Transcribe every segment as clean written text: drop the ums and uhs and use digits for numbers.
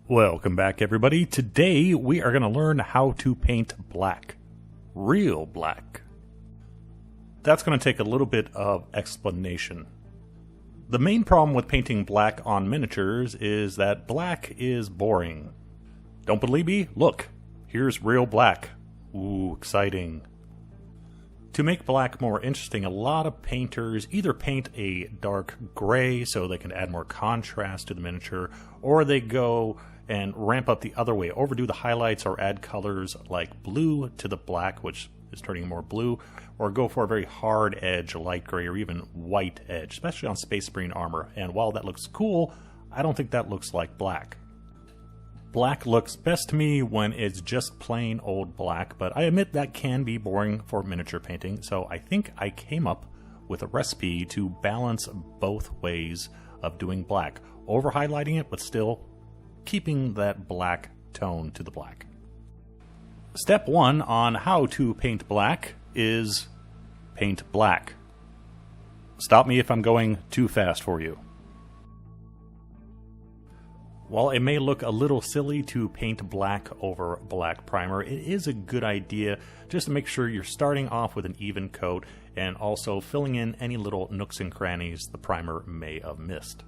Welcome back, everybody. Today we are going to learn how to paint black. Real black. That's going to take a little bit of explanation. The main problem with painting black on miniatures is that black is boring. Don't believe me? Look, here's real black. Ooh, exciting. To make black more interesting, a lot of painters either paint a dark gray so they can add more contrast to the miniature, or they go and ramp up the other way, overdo the highlights or add colors like blue to the black, which is turning more blue, or go for a very hard edge, light gray, or even white edge, especially on Space Marine armor. And while that looks cool, I don't think that looks like black. Black looks best to me when it's just plain old black, but I admit that can be boring for miniature painting, so I think I came up with a recipe to balance both ways of doing black, over highlighting it, but still keeping that black tone to the black. Step 1 on how to paint black is paint black. Stop me if I'm going too fast for you. While it may look a little silly to paint black over black primer, it is a good idea just to make sure you're starting off with an even coat and also filling in any little nooks and crannies the primer may have missed.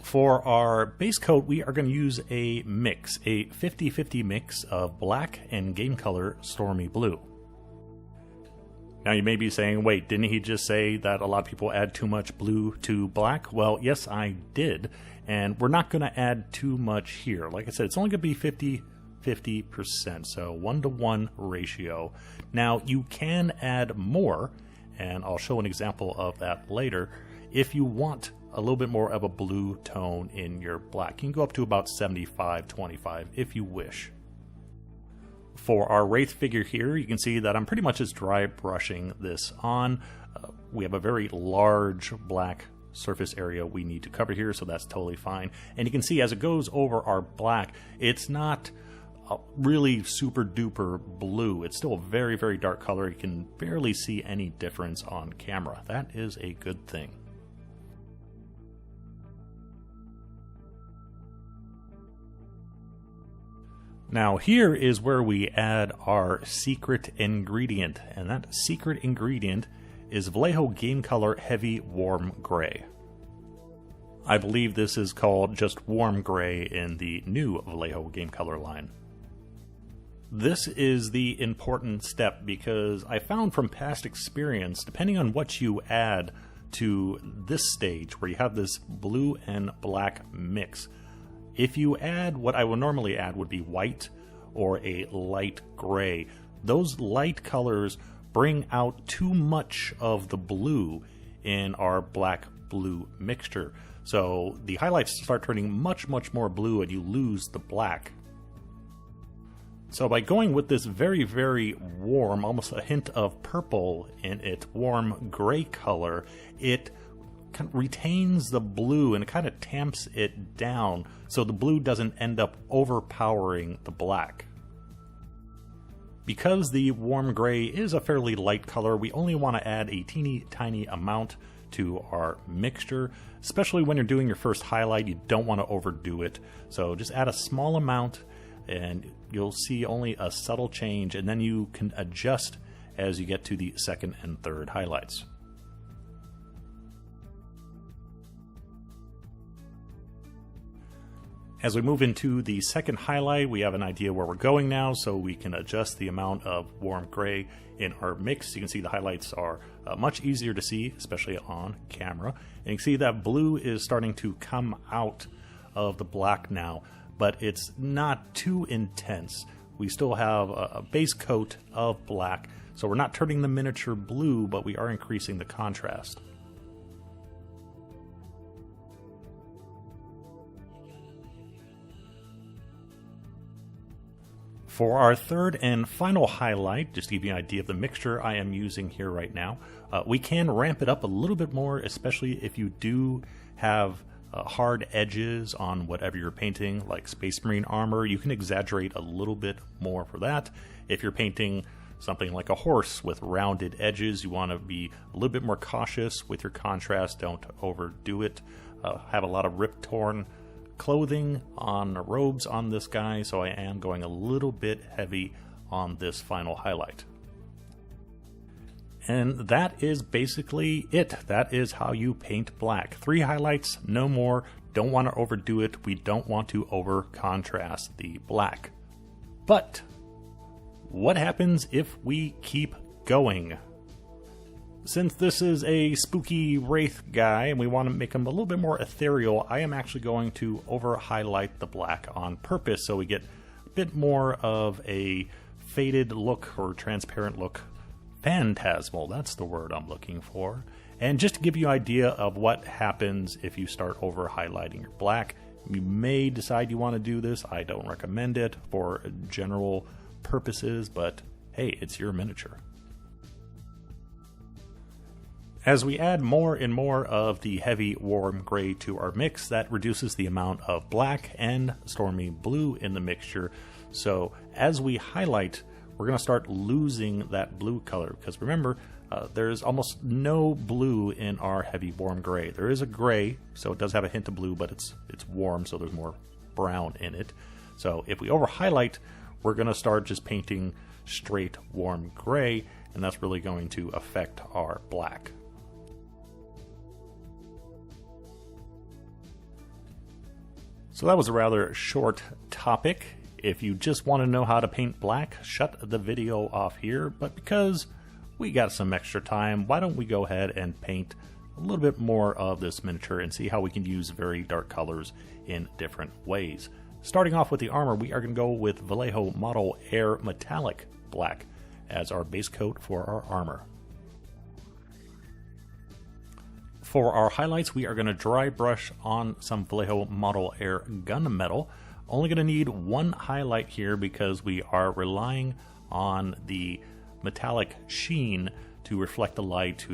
For our base coat, we are going to use a mix, a 50-50 mix of black and game color Stormy Blue. Now you may be saying, wait, didn't he just say that a lot of people add too much blue to black? Well, yes, I did, and we're not going to add too much here. Like I said, it's only going to be 50%, so 1-to-1 ratio. Now you can add more, and I'll show an example of that later, if you want a little bit more of a blue tone in your black. You can go up to about 75-25 if you wish. For our Wraith figure here, you can see that I'm pretty much just dry brushing this on. We have a very large black surface area we need to cover here, so that's totally fine. And you can see as it goes over our black, it's not really super duper blue. It's still a very, very dark color. You can barely see any difference on camera. That is a good thing. Now here is where we add our secret ingredient, and that secret ingredient is Vallejo Game Color Heavy Warm Gray. I believe this is called just Warm Gray in the new Vallejo Game Color line. This is the important step because I found from past experience, depending on what you add to this stage where you have this blue and black mix, if you add what I would normally add would be white or a light gray, those light colors bring out too much of the blue in our black-blue mixture. So the highlights start turning much, much more blue and you lose the black. So by going with this very, very warm, almost a hint of purple in its warm gray color, it kind of retains the blue and it kind of tamps it down so the blue doesn't end up overpowering the black. Because the warm gray is a fairly light color, we only want to add a teeny tiny amount to our mixture, especially when you're doing your first highlight. You don't want to overdo it, so just add a small amount and you'll see only a subtle change, and then you can adjust as you get to the second and third highlights. As we move into the second highlight, we have an idea where we're going now, so we can adjust the amount of warm gray in our mix. You can see the highlights are much easier to see, especially on camera. And you can see that blue is starting to come out of the black now, but it's not too intense. We still have a base coat of black, so we're not turning the miniature blue, but we are increasing the contrast. For our third and final highlight, just to give you an idea of the mixture I am using here right now, we can ramp it up a little bit more, especially if you do have hard edges on whatever you're painting, like Space Marine armor. You can exaggerate a little bit more for that. If you're painting something like a horse with rounded edges. You want to be a little bit more cautious with your contrast. Don't overdo it. Have a lot of rip-torn clothing on robes on this guy, so I am going a little bit heavy on this final highlight. And that is basically it. That is how you paint black. 3 highlights, no more. Don't want to overdo it. We don't want to over contrast the black. But what happens if we keep going? Since this is a spooky wraith guy and we want to make him a little bit more ethereal, I am actually going to over highlight the black on purpose so we get a bit more of a faded look or transparent look. Phantasmal, that's the word I'm looking for. And just to give you an idea of what happens if you start over highlighting your black, you may decide you want to do this. I don't recommend it for general purposes, but hey, it's your miniature. As we add more and more of the heavy warm gray to our mix, that reduces the amount of black and stormy blue in the mixture. So as we highlight, we're going to start losing that blue color, because remember, there's almost no blue in our heavy warm gray. There is a gray, so it does have a hint of blue, but it's warm, so there's more brown in it. So if we over highlight, we're going to start just painting straight warm gray, and that's really going to affect our black. So that was a rather short topic. If you just want to know how to paint black, shut the video off here. But because we got some extra time, why don't we go ahead and paint a little bit more of this miniature and see how we can use very dark colors in different ways. Starting off with the armor, we are going to go with Vallejo Model Air Metallic Black as our base coat for our armor. For our highlights, we are going to dry brush on some Vallejo Model Air gunmetal. Only going to need 1 highlight here because we are relying on the metallic sheen to reflect the light.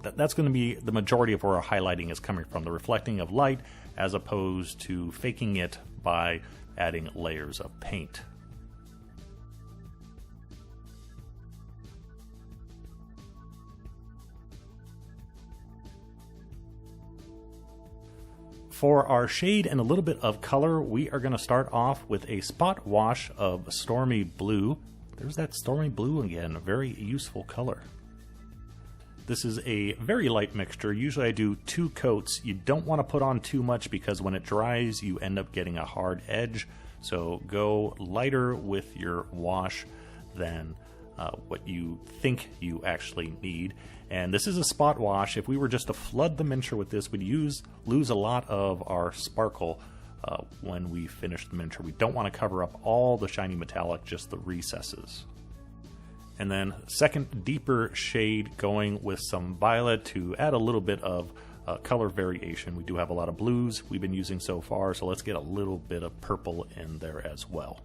That's going to be the majority of where our highlighting is coming from, the reflecting of light, as opposed to faking it by adding layers of paint. For our shade and a little bit of color, we are going to start off with a spot wash of Stormy Blue. There's that Stormy Blue again, a very useful color. This is a very light mixture. Usually I do 2 coats. You don't want to put on too much because when it dries, you end up getting a hard edge. So go lighter with your wash than what you think you actually need. And this is a spot wash. If we were just to flood the miniature with this, we'd lose a lot of our sparkle when we finish the miniature. We don't want to cover up all the shiny metallic, just the recesses. And then second deeper shade, going with some violet to add a little bit of color variation. We do have a lot of blues we've been using so far, so let's get a little bit of purple in there as well.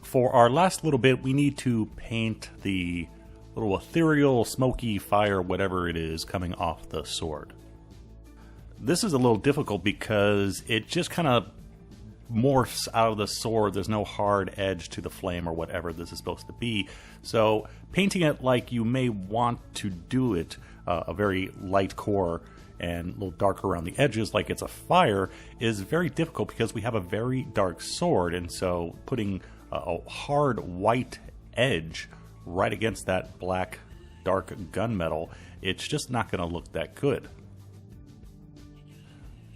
For our last little bit, we need to paint the little ethereal, smoky fire, whatever it is, coming off the sword. This is a little difficult because it just kind of morphs out of the sword. There's no hard edge to the flame or whatever this is supposed to be. So painting it like you may want to do it, a very light core and a little darker around the edges like it's a fire, is very difficult because we have a very dark sword, and so putting a hard white edge right against that black dark gunmetal, it's just not going to look that good.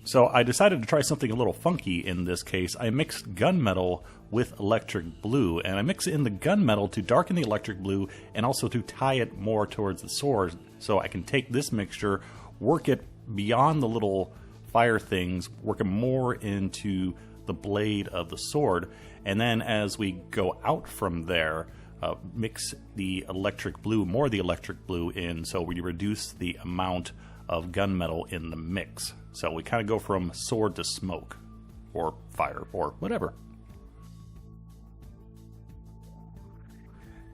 So I decided to try something a little funky in this case. I mixed gunmetal with electric blue, and I mix it in the gunmetal to darken the electric blue and also to tie it more towards the sword, so I can take this mixture, work it beyond the little fire things, work it more into the blade of the sword, and then as we go out from there, mix the electric blue, more of the electric blue in, so we reduce the amount of gunmetal in the mix. So we kind of go from sword to smoke, or fire, or whatever.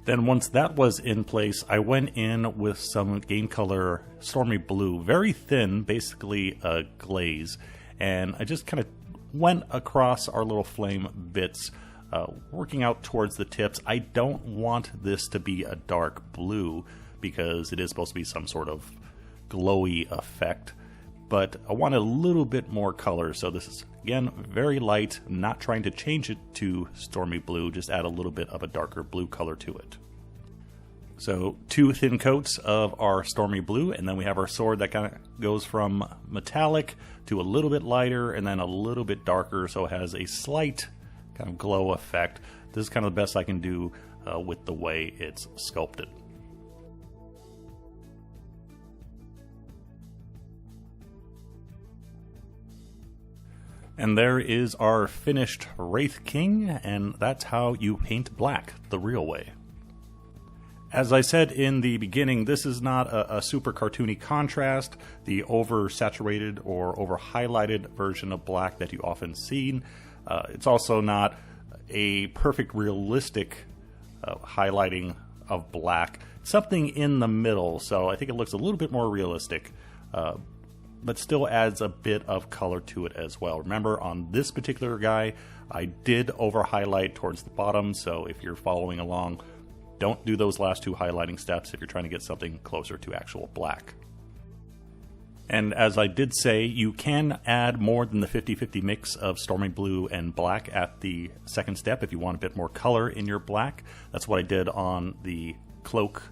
Then once that was in place, I went in with some Game Color Stormy Blue, very thin, basically a glaze, and I just kind of went across our little flame bits, working out towards the tips. I don't want this to be a dark blue because it is supposed to be some sort of glowy effect, but I want a little bit more color, so this is, again, very light. I'm not trying to change it to Stormy Blue, just add a little bit of a darker blue color to it. So 2 thin coats of our Stormy Blue, and then we have our sword that kind of goes from metallic to a little bit lighter and then a little bit darker, so it has a slight kind of glow effect. This is kind of the best I can do with the way it's sculpted. And there is our finished Wraith King, and that's how you paint black the real way. As I said in the beginning, this is not a super cartoony contrast, the over-saturated or over-highlighted version of black that you often see. It's also not a perfect realistic highlighting of black. It's something in the middle, so I think it looks a little bit more realistic, but still adds a bit of color to it as well. Remember, on this particular guy, I did over-highlight towards the bottom, so if you're following along, don't do those last 2 highlighting steps if you're trying to get something closer to actual black. And as I did say, you can add more than the 50-50 mix of Stormy Blue and black at the second step if you want a bit more color in your black. That's what I did on the cloak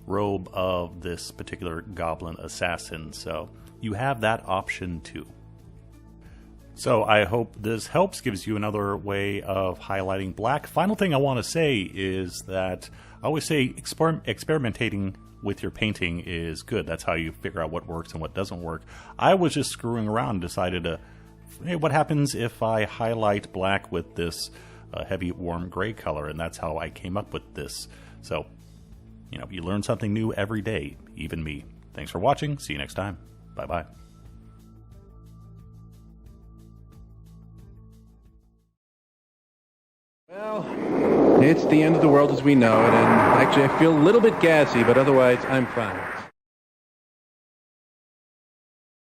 robe of this particular Goblin Assassin, so you have that option too. So I hope this helps, gives you another way of highlighting black. Final thing I want to say is that I always say experimenting with your painting is good. That's how you figure out what works and what doesn't work. I was just screwing around and decided to, hey, what happens if I highlight black with this heavy warm gray color? And that's how I came up with this. So, you know, you learn something new every day, even me. Thanks for watching. See you next time. Bye-bye. Well, it's the end of the world as we know it, and actually I feel a little bit gassy, but otherwise I'm fine.